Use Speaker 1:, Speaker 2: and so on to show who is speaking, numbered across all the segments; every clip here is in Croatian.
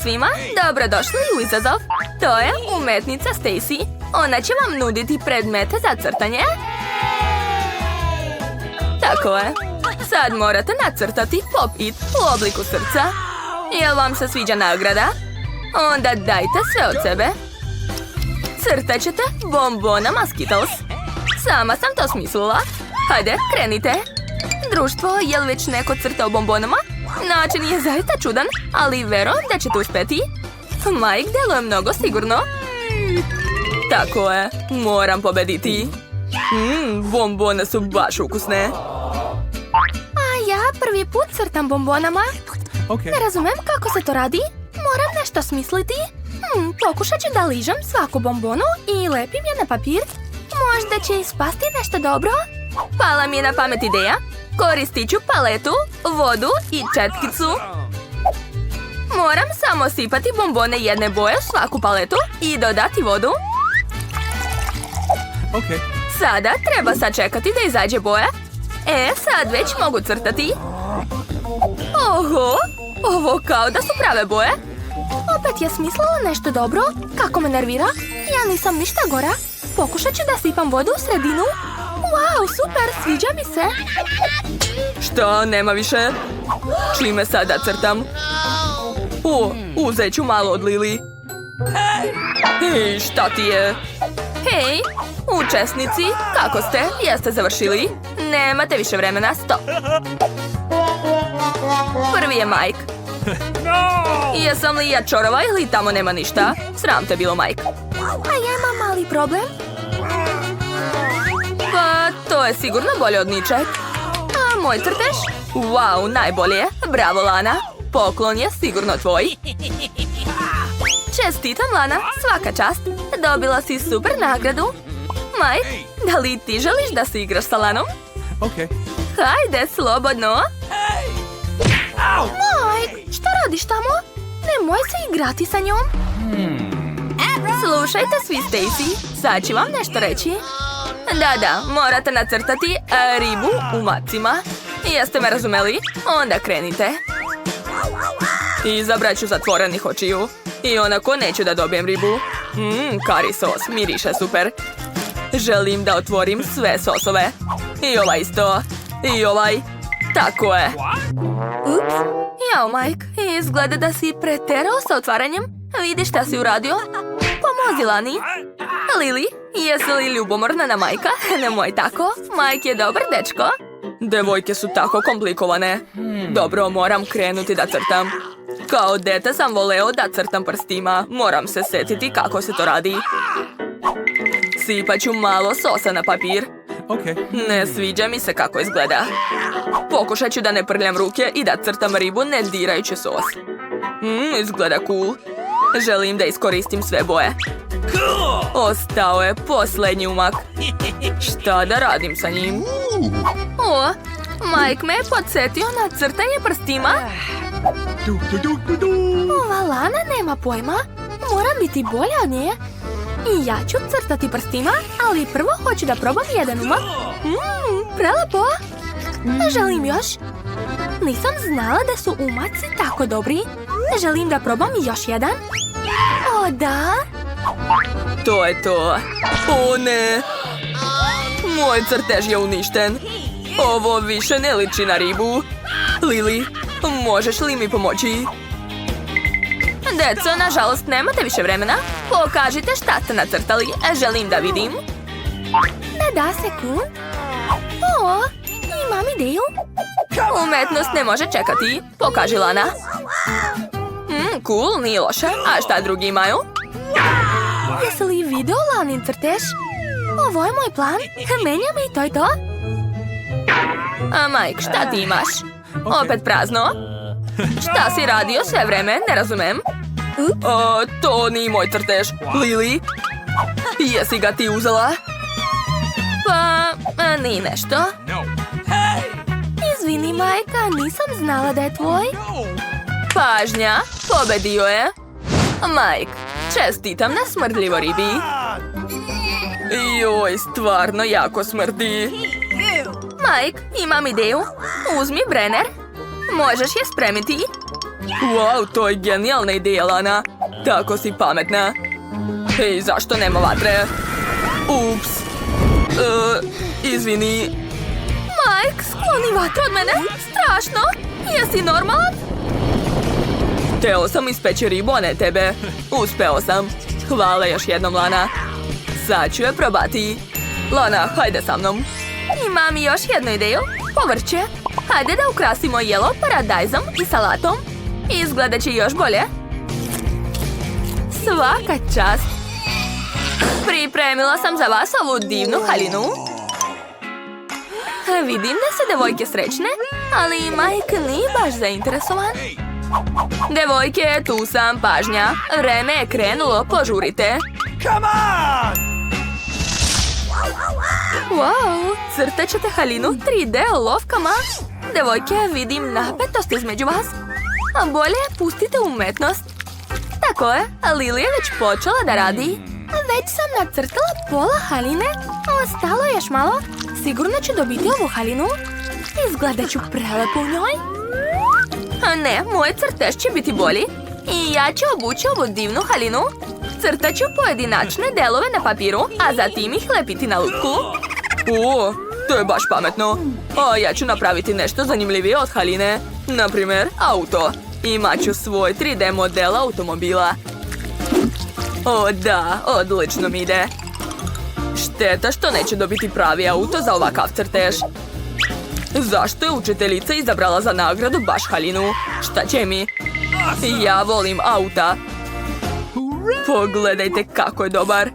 Speaker 1: svima, dobrodošli u izazov. To je umetnica Stacy. Ona će vam nuditi predmete za crtanje. Tako je. Sad morate nacrtati pop-it u obliku srca. Jel vam se sviđa nagrada? Onda dajte sve od sebe. Crtat ćete bombonama Skittles. Sama sam to smislila. Hajde, krenite. Društvo, jel već neko crtao bombonama? Način je zaista čudan, ali verujem da ćete uspjeti. Mike deluje mnogo sigurno. Tako je, moram pobediti. Bombone su baš ukusne. A ja prvi put crtam bombonama. Ne razumem kako se to radi. Moram nešto smisliti. Pokušat ću da ližem svaku bombonu i lepim je na papir. Možda će ispasti nešto dobro. Pala mi je na pamet ideja. Koristit ću paletu, vodu i četkicu. Moram samo sipati bombone jedne boje u svaku paletu i dodati vodu. Sada treba sačekati da izađe boja. Sad već mogu crtati. Oho, ovo kao da su prave boje. Opet je smislila nešto dobro. Kako me nervira. Ja nisam ništa gora. Pokušat ću da sipam vodu u sredinu. Wow, super, sviđa mi se. Šta, nema više? Čime sada crtam? Uzet ću malo od Lili. Hej, šta ti je? Hej, učesnici, kako ste? Jeste završili? Nemate više vremena, stop. Prvi je Mike. Jesam li ja čorova ili tamo nema ništa? Sram te bilo, Mike. A ja imam mali problem. Pa, to je sigurno bolje od ničeg. A moj crtež? Wow, najbolje. Bravo, Lana. Poklon je sigurno tvoj. Čestitam, Lana. Svaka čast. Dobila si super nagradu. Mike, da li ti želiš da se igraš sa Lanom? Hajde, slobodno. Mike, šta radiš tamo? Nemoj se igrati sa njom. Slušajte svi, Stacy. Sad ću vam nešto reći. Da, morate nacrtati ribu u macima. Jeste me razumeli? Onda krenite. Izabrat ću zatvorenih očiju. I onako neću da dobijem ribu. Kari sos, miriše super. Želim da otvorim sve sosove. I ovaj isto. I ovaj. Tako je. Ups. Jao, Mike. Izgleda da si preterao sa otvaranjem. Vidiš šta si uradio? Pomozi, Lani. Lili, jesi li ljubomorna na Majka? Nemoj tako. Mike je dobar dečko. Devojke su tako komplikovane. Dobro, moram krenuti da crtam. Kao dete sam voleo da crtam prstima. Moram se setiti kako se to radi. Sipat ću malo sosa na papir. Ne sviđa mi se kako izgleda. Pokušat ću da ne prljam ruke i da crtam ribu ne dirajući sos. Izgleda cool. Želim da iskoristim sve boje. Ostao je posljednji umak. Šta da radim sa njim? Mike me je podsjetio na crtanje prstima. Ova Lana nema pojma. Moram biti bolja od nje. I ja ću crtati prstima, ali prvo hoću da probam jedan umak. Prelepo. Želim još. Nisam znala da su umaci tako dobri. Želim da probam još jedan. O, da. To je to. O, ne. Moj crtež je uništen. Ovo više ne liči na ribu. Lili, možeš li mi pomoći? Deco, nažalost, nemate više vremena. Pokažite šta ste nacrtali. Želim da vidim. Da, sekund. Imam ideju. Umetnost ne može čekati. Pokaži, Lana. Cool, nije loše. A šta drugi imaju? Jesi li video Lanin crtež? Ovo je moj plan. Menjam i to je to. A Mike, šta ti imaš? Opet prazno? Šta si radio sve vreme? Ne razumem. To nije moj crtež. Lili? Jesi ga ti uzela? Pa, nije nešto. Izvini, Majka, nisam znala da je tvoj. Pažnja, pobedio je. Mike, čestitam na smrdljivo ribi. Joj, stvarno jako smrdi. Mike, imam ideju. Uzmi Brenner. Možeš je spremiti. Wow, to je genijalna ideja, Lana. Tako si pametna. Hej, zašto nema vatre? Ups. Izvini. Mike, skloni vatru od mene. Strašno. Jesi normalan? Hteo sam ispeći ribu, a ne tebe. Uspeo sam. Hvala još jednom, Lana. Sad ću je probati. Lana, hajde sa mnom. Imam još jednu ideju. Povrće. Hajde da ukrasimo jelo paradajzom i salatom. Izgledat će još bolje. Svaka čast. Pripremila sam za vas ovu divnu haljinu. Vidim da su devojke srećne, ali Mike nije baš zainteresovan. Devojke, tu sam, pažnja. Vreme je krenulo, požurite. Wow, crtat ćete haljinu 3D olovkama. Devojke, vidim napetost između vas. A bolje pustite umetnost. Tako je, Lily je već počela da radi. Već sam nacrtala pola haljine, a ostalo još malo. Sigurno ću dobiti ovu haljinu. Izgledat ću prelepo u njoj. A ne, moj crtež će biti bolji. I ja ću obući ovu divnu haljinu. Crtat ću pojedinačne delove na papiru, a zatim ih lepiti na lutku. O, to je baš pametno. A ja ću napraviti nešto zanimljivije od haljine. Naprimjer, auto. Imaću svoj 3D model automobila. O da, odlično mi ide. Šteta što neće dobiti pravi auto za ovakav crtež. Zašto je učiteljica izabrala za nagradu baš haljinu? Šta će mi? Ja volim auta. Pogledajte kako je dobar.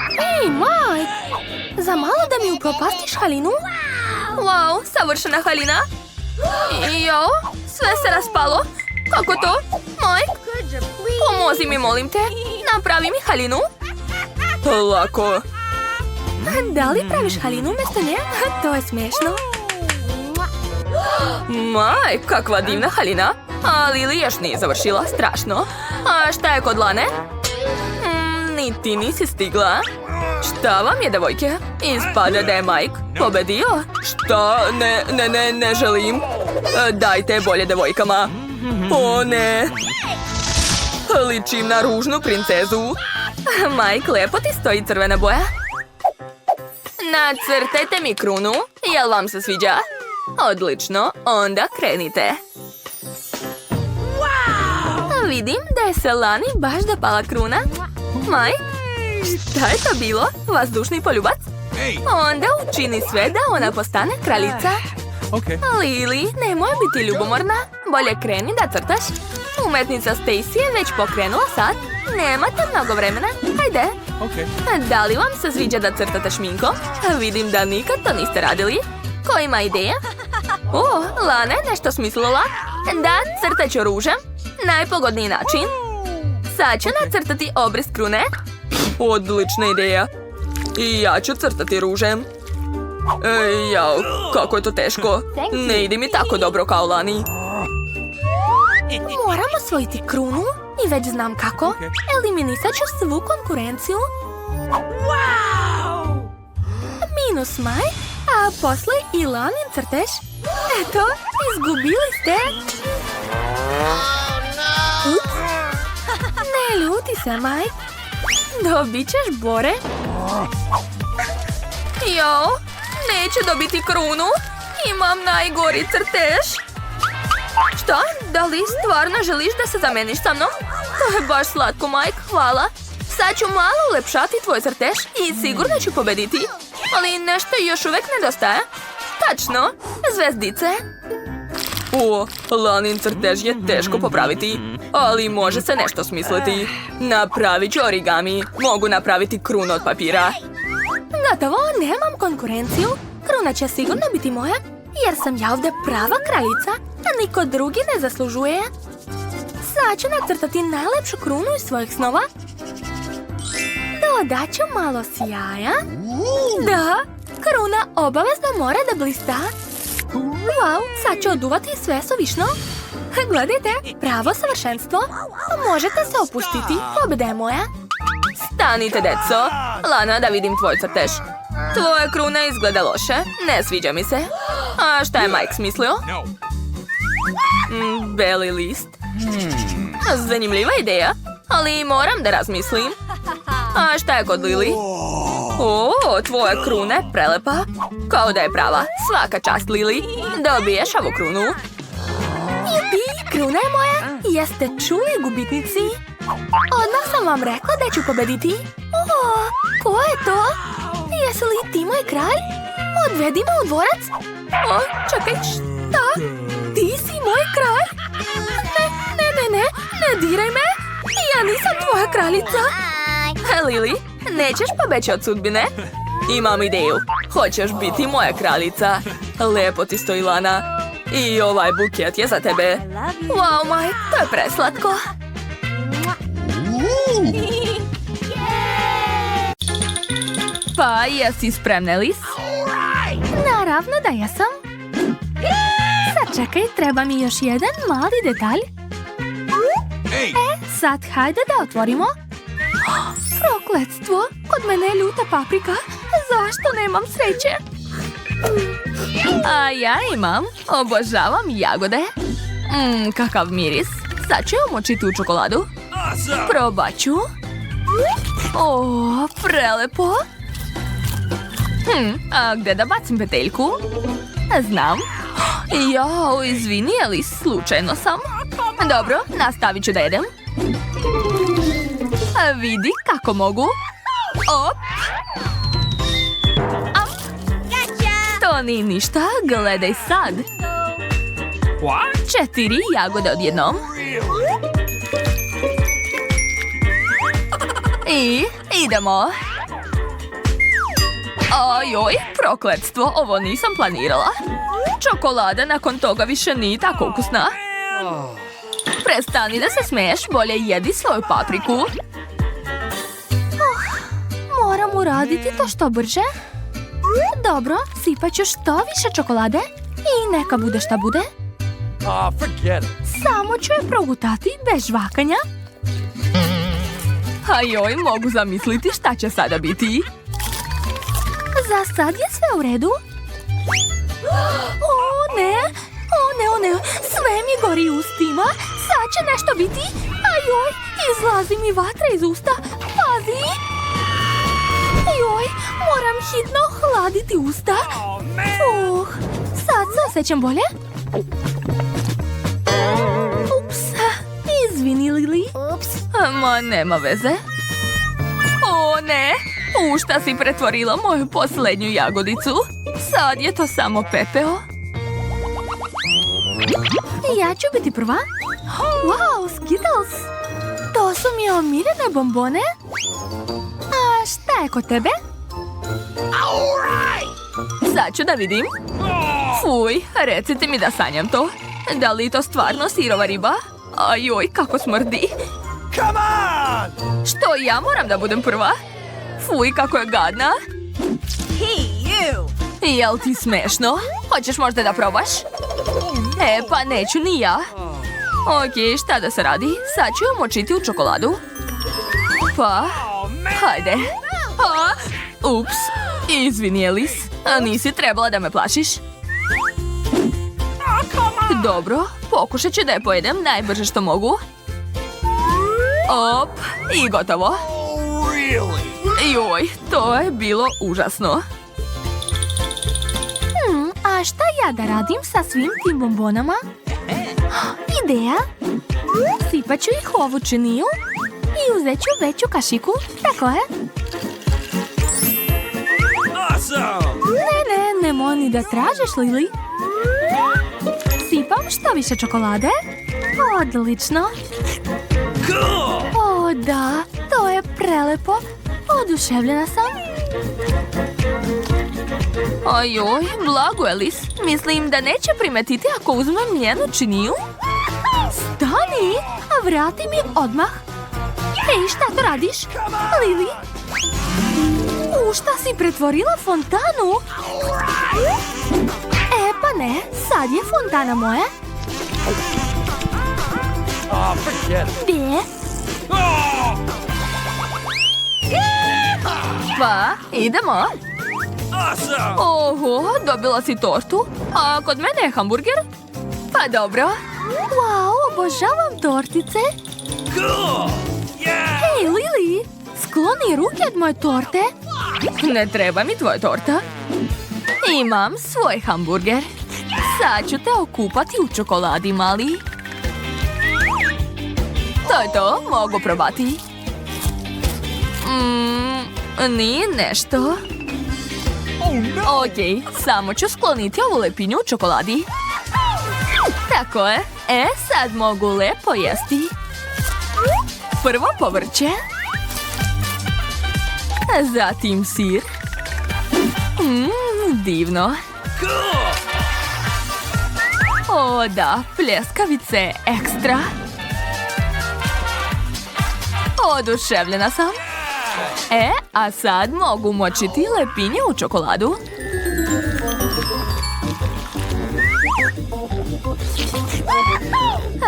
Speaker 1: Ej, Mike! Za malo da mi upropastiš haljinu? Wow, savršena haljina. Jo, sve se raspalo. Kako to? Mike, pomozi mi, molim te. Napravi mi haljinu. Lako. Da li praviš haljinu umjesto nje? To je smiješno. Maj, kakva divna haljina. A Lily još nije završila, strašno. A šta je kod Lane? Ni ti nisi stigla. Šta vam je, devojke? Ispada da je Mike pobedio. Šta? Ne želim. Dajte bolje devojkama. O ne. Ličim na ružnu princezu. Mike, lepo ti stoji crvena boja. Nacrtajte mi krunu. Jel vam se sviđa? Odlično, onda krenite. Vidim da je se Lani baš dopala kruna. Mike, šta je to bilo? Vazdušni poljubac? Onda učini sve da ona postane kraljica. Lily, nemoj biti ljubomorna. Bolje kreni da crtaš. Umetnica Stacy je već pokrenula sat. Nemate mnogo vremena. Hajde. Da li vam se sviđa da crtate šminkom? Vidim da nikad to niste radili. Ko ima ideje? O, Lana je nešto smislila. Da, crtat ću ružem. Najpogodniji način. Sad ću nacrtati obris krune. Odlična ideja. I ja ću crtati ružem. Jao, kako je to teško. Ne ide mi tako dobro kao Lani. Moram osvojiti krunu i već znam kako. Eliminisat ću svu konkurenciju. Minus Mike, a posle i Lanin crtež. Eto, izgubili ste. Ups. Ne ljuti se, Mike. Dobit ćeš bore. Jo, neću dobiti krunu. Imam najgori crtež. Šta? Da li stvarno želiš da se zameniš sa mnom? To je baš slatko, Mike, hvala. Sad ću malo ulepšati tvoj crtež i sigurno ću pobediti. Ali nešto još uvijek nedostaje. Tačno, zvezdice. O, Lanin crtež je teško popraviti, ali može se nešto smisliti. Napravit ću origami. Mogu napraviti krunu od papira. Gotovo, nemam konkurenciju. Kruna će sigurno biti moja, jer sam ja ovdje prava kraljica, a niko drugi ne zaslužuje. Sad ću nacrtati najlepšu krunu iz svojih snova. Dodat ću malo sjaja. Da, kruna obavezno mora da blista. Wow, sad ću oduvati sve suvišno. Gledajte, pravo savršenstvo. Možete se opustiti, pobjeda je moja. Stanite, deco. Lana, da vidim tvoj crtež. Tvoja kruna izgleda loše, ne sviđa mi se. A šta je Mike smislio? Beli list. Zanimljiva ideja, ali moram da razmislim. A šta je kod Lili? O, tvoja kruna je prelepa. Kao da je prava. Svaka čast, Lili. Dobiješ ovu krunu. Jupi, kruna je moja. Jeste čuli, gubitnici? Odmah sam vam rekla da ću pobediti. O, ko je to? Jesi li ti moj kralj? Odvedi me u dvorac. O, čekaj, šta? Ti si moj kralj? Ne diraj me. Ja nisam tvoja kraljica. Lili, nećeš pobeći od sudbine? Imam ideju. Hoćeš biti moja kraljica. Lepo ti stoji, Lana. I ovaj buket je za tebe. Wow, Maj, to je preslatko. Pa, jesi spremna, Lis? Naravno da jesam. Sad čekaj, treba mi još jedan mali detalj. Sad hajde da otvorimo. Prokletstvo, kod mene je ljuta paprika. Zašto nemam sreće? A ja imam. Obožavam jagode. Kakav miris. Sad ću umočiti u čokoladu. Probat ću. O, prelepo. A gdje da bacim peteljku? Znam. Jao, izvini, ali slučajno sam. Dobro, nastavit ću da jedem. A vidi kako mogu. Op. To nije ništa, gledaj sad. 4 jagode odjednom. I idemo. Ojoj, prokletstvo, ovo nisam planirala. Čokolada nakon toga više nije tako ukusna. Prestani da se smeješ, bolje jedi svoju papriku. Moram uraditi to što brže. Dobro, sipat ću što više čokolade i neka bude šta bude. Samo ću je progutati bez žvakanja. Ajoj, mogu zamisliti šta će sada biti. Za sad je sve u redu. O ne, sve mi gori ustima. Sad će nešto biti. Ajoj, izlazi mi vatra iz usta. Pazi. Ajoj, moram hitno hladiti usta. Sad se osjećam bolje. Ups, izvini, Lili. Ma, nema veze. O ne, u šta si pretvorila moju posljednju jagodicu? Sad je to samo pepeo. Ja ću biti prva. Wow, Skittles. To su mi omiljene bombone. A šta je kod tebe? Sad ću da vidim. Fuj, recite mi da sanjam to. Da li to stvarno sirova riba? Ajoj, kako smrdi. Što, ja moram da budem prva? Fuj, kako je gadna. Jel ti smešno? Hoćeš možda da probaš? Pa neću ni ja. Ok, šta da se radi? Sad ću ju močiti u čokoladu. Pa, hajde. Ups, izvini, Elis. Nisi trebala da me plašiš. Dobro, pokušat ću da je pojedem najbrže što mogu. Op, i gotovo. Joj, to je bilo užasno. A šta ja da radim sa svim tim bombonama? Ideja. Sipat ću ih u ovu činiju i uzet ću veću kašiku. Tako je. Ne, nemoj ni da tražiš, Lili. Sipam što više čokolade. Odlično. O, da, to je prelepo. Oduševljena sam. Ajoj, blago, Elis. Mislim da neće primetiti ako uzmem njenu činiju. Stani, a vrati mi odmah. Ej, šta to radiš? Lili? U šta si pretvorila fontanu? Pa ne, sad je fontana moja. Gdje? Pa, idemo. Oho, dobila si tortu, a kod mene je hamburger? Pa dobro,
Speaker 2: Wow, obožavam tortice. Hej, Lili, skloni ruke od moje torte.
Speaker 1: Ne treba mi tvoja torta. Imam svoj hamburger. Sad ću te okupati u čokoladi, mali. To je to, mogu probati. Nije nešto. Okej, samo ću skloniti ovu lepinju u čokoladi. Tako je. Sad mogu lepo jesti. Prvo povrće. Zatim sir. Divno. O da, pljeskavice ekstra. Oduševljena sam. A sad mogu močiti lepinje u čokoladu.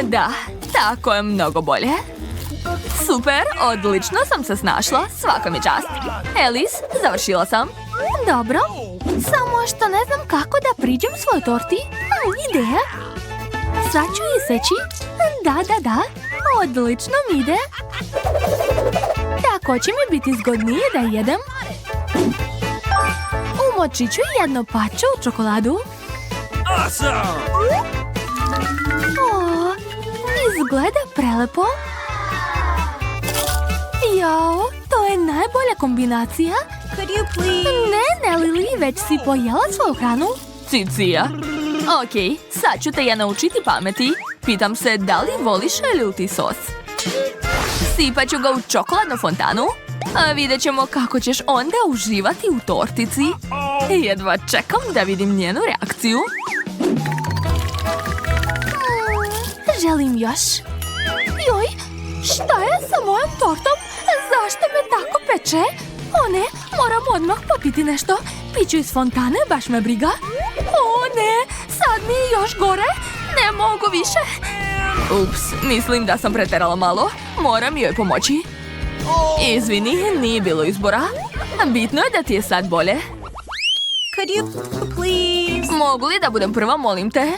Speaker 1: Da, tako je mnogo bolje. Super, odlično sam se snašla, svaka mi čast. Alice, završila sam.
Speaker 2: Dobro, samo što ne znam kako da priđem svoj torti. Ideja. Sad ću iseći. Da, odlično mi ide. Tako će mi biti zgodnije da jedem. Umočit ću jedno pače u čokoladu. Izgleda prelepo. Jao, to je najbolja kombinacija. Ne, Lili, već si pojela svoju hranu.
Speaker 1: Cicija. Okej, sad ću te ja naučiti pameti. Pitam se da li voliš ljuti sos. Sipat ću ga u čokoladnu fontanu. A vidjet ćemo kako ćeš onda uživati u tortici. Jedva čekam da vidim njenu reakciju.
Speaker 2: Želim još. Joj, šta je sa mojom tortom? Zašto me tako peče? O ne, moram odmah popiti nešto. Piću iz fontane, baš me briga. O ne, sad mi je još gore. Ne mogu više.
Speaker 1: Ups, mislim da sam preterala malo. Moram joj pomoći. Izvini, nije bilo izbora. Bitno je da ti je sad bolje. Mogu li da budem prva, molim te?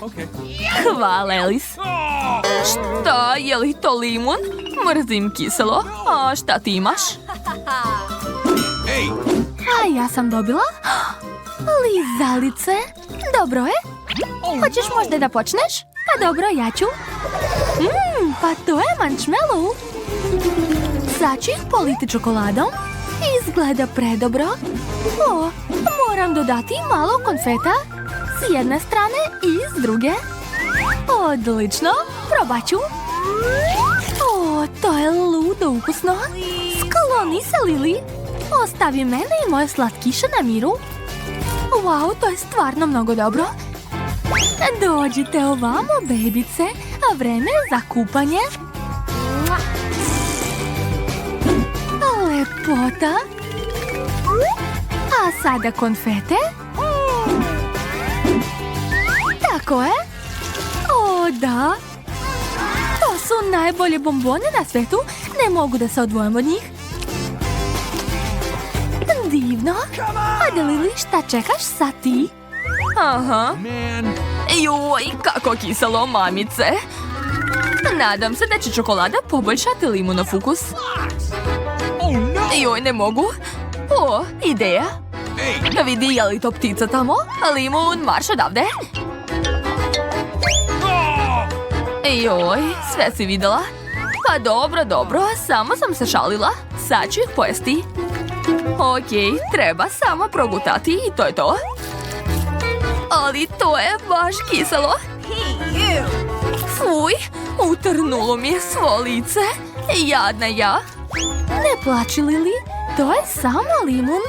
Speaker 1: Hvala, Alice. Šta, je li to limun? Mrzim kiselo. A šta ti imaš?
Speaker 2: A ja sam dobila lizalice. Dobro je. Hoćeš možda da počneš? Pa dobro, ja ću. Pa to je marshmallow. Sad ću ih politi čokoladom. Izgleda predobro. O, moram dodati malo konfeta. S jedne strane i s druge. Odlično, probat ću. O, to je ludo ukusno. Skloni se, Lili. Ostavi mene i moje slatkiše na miru. Wow, to je stvarno mnogo dobro. Dođite ovamo, bebice. Vreme za kupanje. Lepota. A sada konfete. Tako je. O, da. To su najbolje bombone na svetu. Ne mogu da se odvojim od njih. Divno. Ajde, Lili, šta čekaš sad ti?
Speaker 1: Aha. Joj, kako kiselo, mamice. Nadam se da će čokolada poboljšati limunov ukus. Joj, ne mogu. O, ideja. Vidi, je li to ptica tamo? Limun, marš odavde. Joj, sve si videla? Pa dobro, samo sam se šalila. Sad ću ih pojesti. Okej, treba samo progutati i to je to. Ali to je baš kiselo. Fuj, utrnulo mi je svo lice. Jadna ja.
Speaker 2: Ne plači, Lili. To je samo limun.